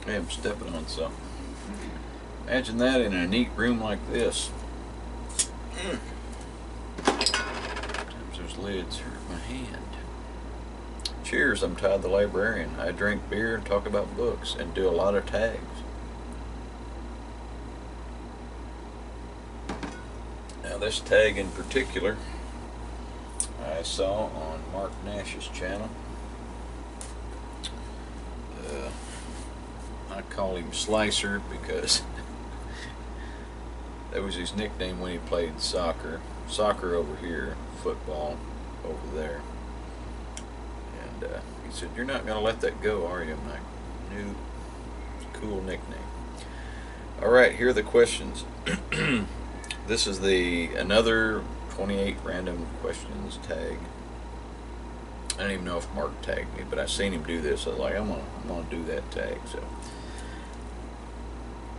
Hey, I'm stepping on something. Imagine that in a neat room like this. Sometimes those lids hurt my hand. Cheers, I'm Todd the Librarian. I drink beer and talk about books and do a lot of tags. Now this tag in particular I saw on Mark Nash's channel. I call him Slicer because that was his nickname when he played soccer. Soccer over here, football over there. And he said, "You're not going to let that go, are you?" I'm like, "No, it's a cool nickname." Alright, here are the questions. This is another 28 random questions tag. I don't even know if Mark tagged me, but I seen him do this. I was like, I'm gonna do that tag. So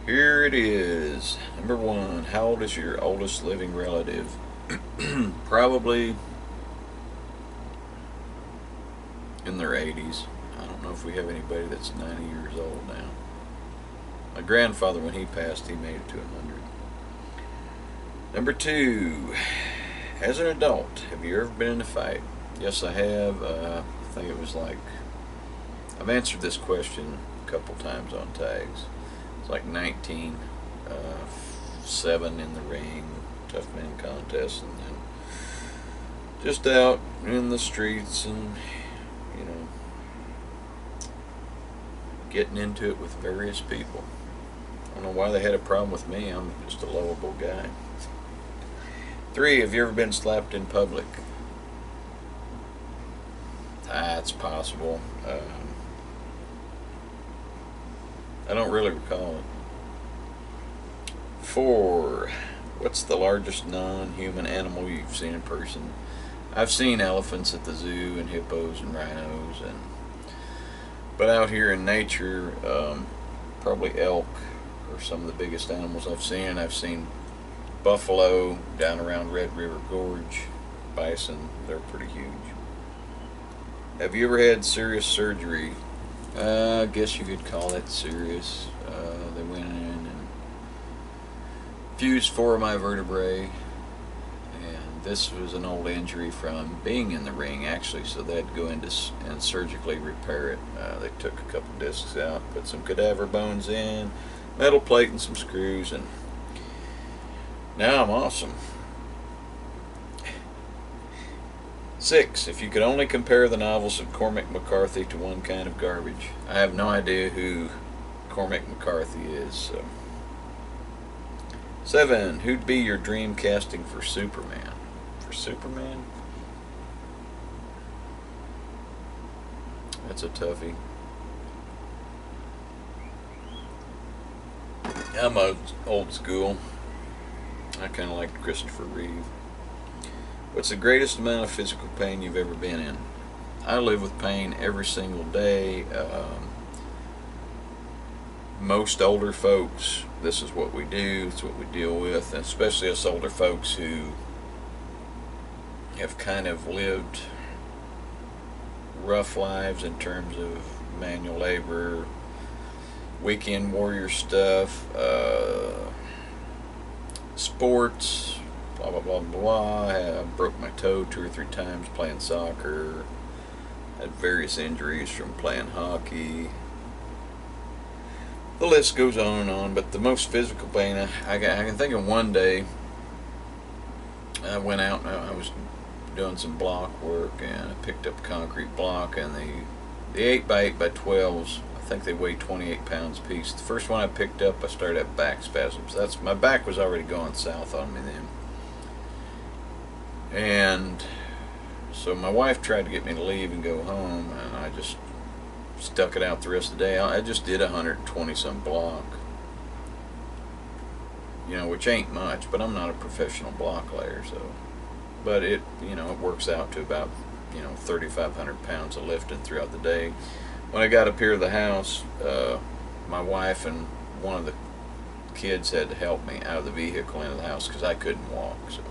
here it is. Number one, how old is your oldest living relative? Probably in their 80s. I don't know if we have anybody that's 90 years old now. My grandfather, when he passed, he made it to 100. Number two, as an adult, have you ever been in a fight? Yes, I have. I think it was like, I've answered this question a couple times on tags. It's like 19, 7 in the ring, tough man contest, and then just out in the streets and, you know, getting into it with various people. I don't know why they had a problem with me. I'm just a lovable guy. 3, have you ever been slapped in public? It's possible. I don't really recall it. 4, what's the largest non-human animal you've seen in person? I've seen elephants at the zoo and hippos and rhinos, but out here in nature, probably elk are some of the biggest animals I've seen. I've seen buffalo down around Red River Gorge, bison, they're pretty huge. Have you ever had serious surgery? I guess you could call that serious. They went in and fused 4 of my vertebrae, and this was an old injury from being in the ring actually, so they had to go in and surgically repair it. They took a couple discs out, put some cadaver bones in, metal plate and some screws, and now I'm awesome. 6, if you could only compare the novels of Cormac McCarthy to one kind of garbage. I have no idea who Cormac McCarthy is. So. 7, who'd be your dream casting for Superman? For Superman? That's a toughie. I'm old school. I kind of like Christopher Reeve. What's the greatest amount of physical pain you've ever been in? I live with pain every single day. Most older folks, this is what we do, it's what we deal with, and especially us older folks who have kind of lived rough lives in terms of manual labor, weekend warrior stuff, sports, blah blah blah blah. I broke my toe 2 or 3 times playing soccer. Had various injuries from playing hockey. The list goes on and on, but the most physical pain I can think of one day. I went out and I was doing some block work, and I picked up a concrete block, and the 8x8x12s, I think they weigh 28 pounds a piece. The first one I picked up, I started having back spasms. My back was already going south on me then. And so my wife tried to get me to leave and go home, and I just stuck it out the rest of the day. I just did 120 some block, which ain't much, but I'm not a professional block layer, so. But it works out to about 3,500 pounds of lifting throughout the day. When I got up here to the house, my wife and one of the kids had to help me out of the vehicle into the house because I couldn't walk. So.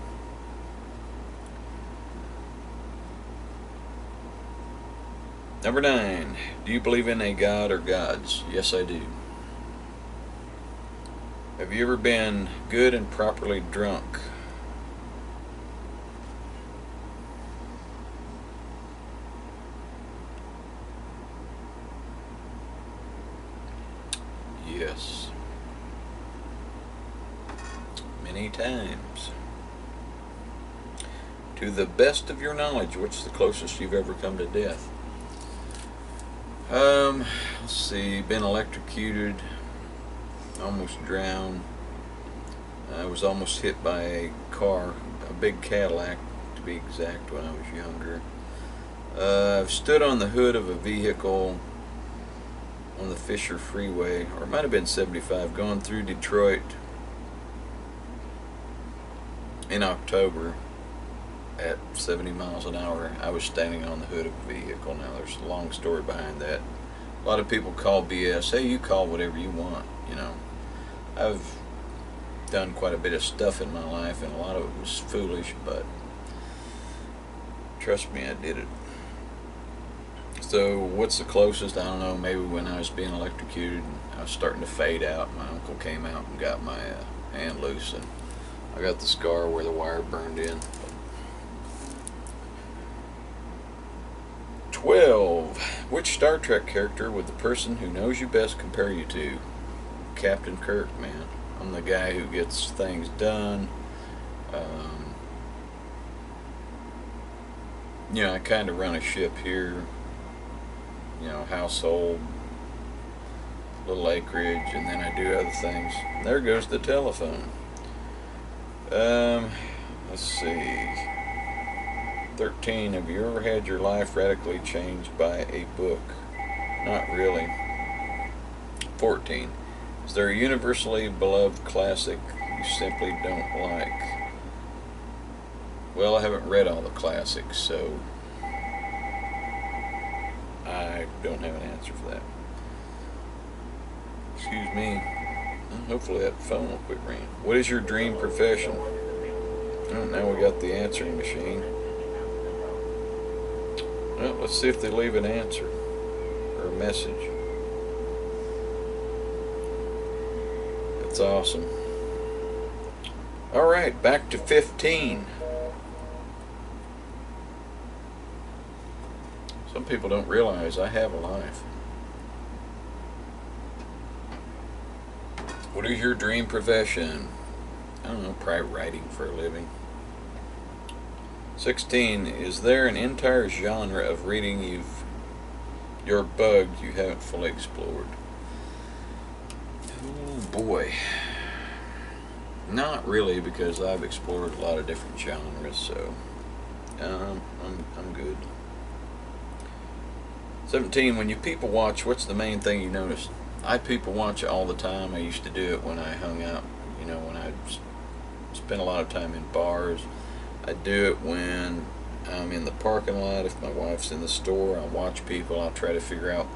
Number 9, do you believe in a God or gods? Yes, I do. Have you ever been good and properly drunk? Yes. Many times. To the best of your knowledge, what's the closest you've ever come to death? Let's see, been electrocuted, almost drowned. I was almost hit by a car, a big Cadillac to be exact, when I was younger. I've stood on the hood of a vehicle on the Fisher Freeway, or it might have been 75, going through Detroit in October at 70 miles an hour. I was standing on the hood of a vehicle. Now, there's a long story behind that. A lot of people call BS. Hey, you call whatever you want, you know. I've done quite a bit of stuff in my life, and a lot of it was foolish, but trust me, I did it. So what's the closest? I don't know, maybe when I was being electrocuted, I was starting to fade out. My uncle came out and got my hand loose, and I got the scar where the wire burned in. 12. Which Star Trek character would the person who knows you best compare you to? Captain Kirk, man. I'm the guy who gets things done. You know, I kind of run a ship here. You know, household, little acreage, and then I do other things. There goes the telephone. Let's see. 13. Have you ever had your life radically changed by a book? Not really. 14. Is there a universally beloved classic you simply don't like? Well, I haven't read all the classics, so I don't have an answer for that. Excuse me. Hopefully that phone will quit ringing. What is your dream profession? Oh, now we got the answering machine. Well, let's see if they leave an answer or a message. That's awesome. Alright, back to 15. Some people don't realize I have a life. What is your dream profession? I don't know, probably writing for a living. 16. Is there an entire genre of reading you're bugged you haven't fully explored? Oh boy. Not really, because I've explored a lot of different genres, so I'm good. 17. When you people watch, what's the main thing you notice? I people watch all the time. I used to do it when I hung out, you know, when I spent a lot of time in bars. I do it when I'm in the parking lot. If my wife's in the store, I'll watch people. I'll try to figure out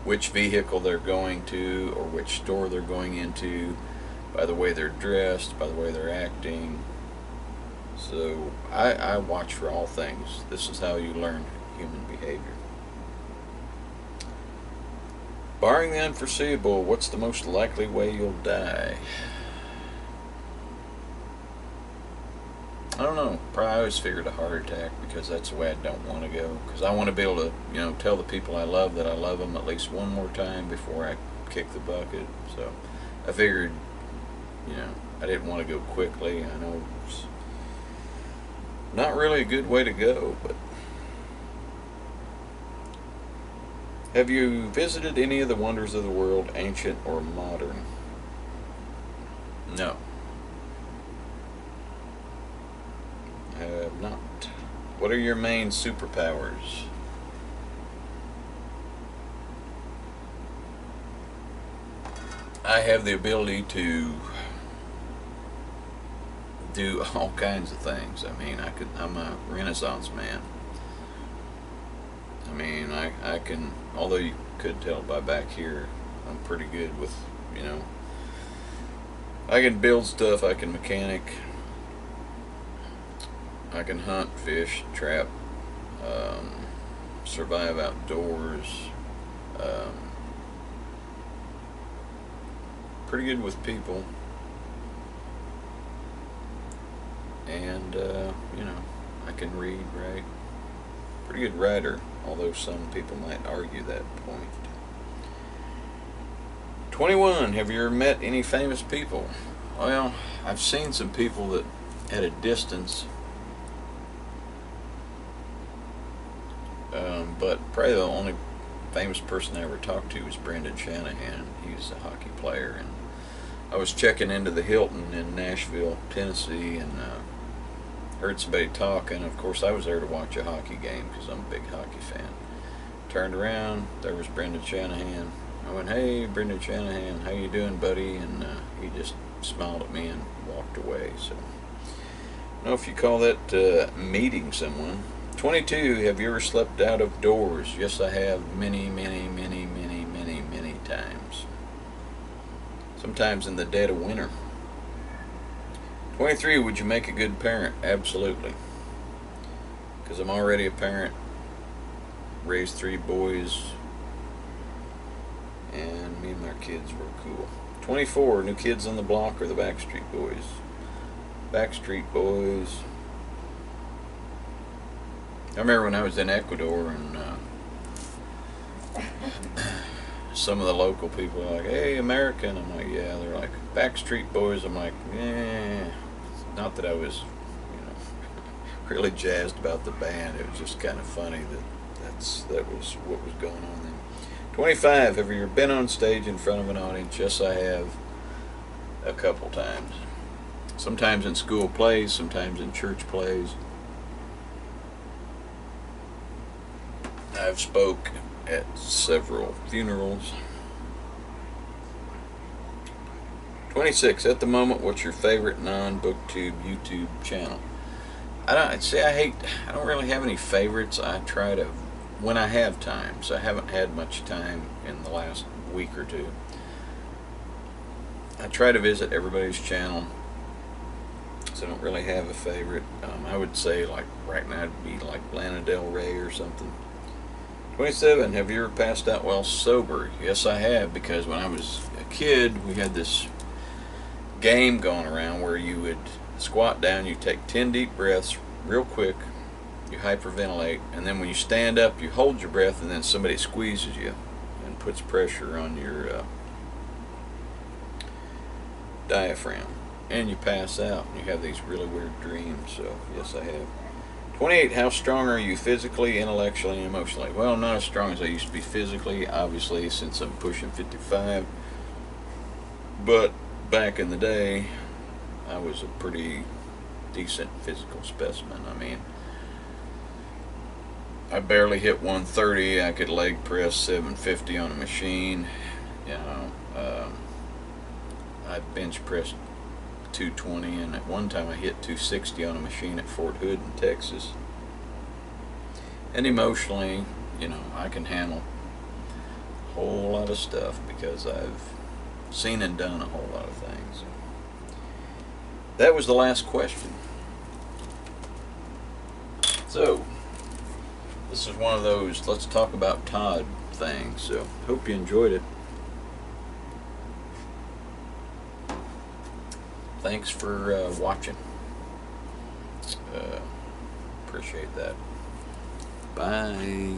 which vehicle they're going to or which store they're going into by the way they're dressed, by the way they're acting. So I watch for all things. This is how you learn human behavior. Barring the unforeseeable, what's the most likely way you'll die? I don't know. Probably I always figured a heart attack, because that's the way I don't want to go. Because I want to be able to, you know, tell the people I love that I love them at least one more time before I kick the bucket. So I figured, you know, I didn't want to go quickly. I know it's not really a good way to go, but have you visited any of the wonders of the world, ancient or modern? No. I have not. What are your main superpowers? I have the ability to do all kinds of things. I mean, I'm a Renaissance man. I mean, I can, although you could tell by back here, I'm pretty good with, you know, I can build stuff, I can mechanic, I can hunt, fish, trap, survive outdoors, pretty good with people. and you know, I can read, write. Pretty good writer, although some people might argue that point. 21. Have you ever met any famous people? Well, I've seen some people that at a distance, but probably the only famous person I ever talked to was Brendan Shanahan. He was a hockey player, and I was checking into the Hilton in Nashville, Tennessee, and heard somebody talking. Of course, I was there to watch a hockey game because I'm a big hockey fan. Turned around, there was Brendan Shanahan. I went, "Hey, Brendan Shanahan, how you doing, buddy?" And he just smiled at me and walked away. So, I don't know if you call that meeting someone. 22. Have you ever slept out of doors? Yes, I have. Many, many, many, many, many, many times. Sometimes in the dead of winter. 23. Would you make a good parent? Absolutely. Because I'm already a parent. Raised 3 boys. And me and my kids were cool. 24. New Kids on the Block or the Backstreet Boys? Backstreet Boys. I remember when I was in Ecuador and some of the local people were like, "Hey, American." I'm like, "Yeah." They're like, "Backstreet Boys." I'm like, "Yeah." Not that I was, you know, really jazzed about the band. It was just kind of funny that was what was going on then. 25. Have you ever been on stage in front of an audience? Yes, I have. A couple times. Sometimes in school plays, sometimes in church plays. I've spoke at several funerals. 26. At the moment, what's your favorite non-BookTube YouTube channel? I don't really have any favorites. I try to, when I have time, so I haven't had much time in the last week or two. I try to visit everybody's channel, so I don't really have a favorite. I would say, like, right now it'd be like Lana Del Rey or something. 27. Have you ever passed out while sober? Yes, I have, because when I was a kid, we had this game going around where you would squat down, you take 10 deep breaths real quick, you hyperventilate, and then when you stand up, you hold your breath, and then somebody squeezes you and puts pressure on your diaphragm, and you pass out, and you have these really weird dreams. So, yes, I have. 28. How strong are you physically, intellectually, and emotionally? Well, not as strong as I used to be physically, obviously, since I'm pushing 55. But back in the day, I was a pretty decent physical specimen. I mean, I barely hit 130. I could leg press 750 on a machine. You know, I bench pressed 220, and at one time I hit 260 on a machine at Fort Hood in Texas. And emotionally, you know, I can handle a whole lot of stuff because I've seen and done a whole lot of things. That was the last question. So, this is one of those let's talk about Todd things. So, hope you enjoyed it. Thanks for watching. Appreciate that. Bye.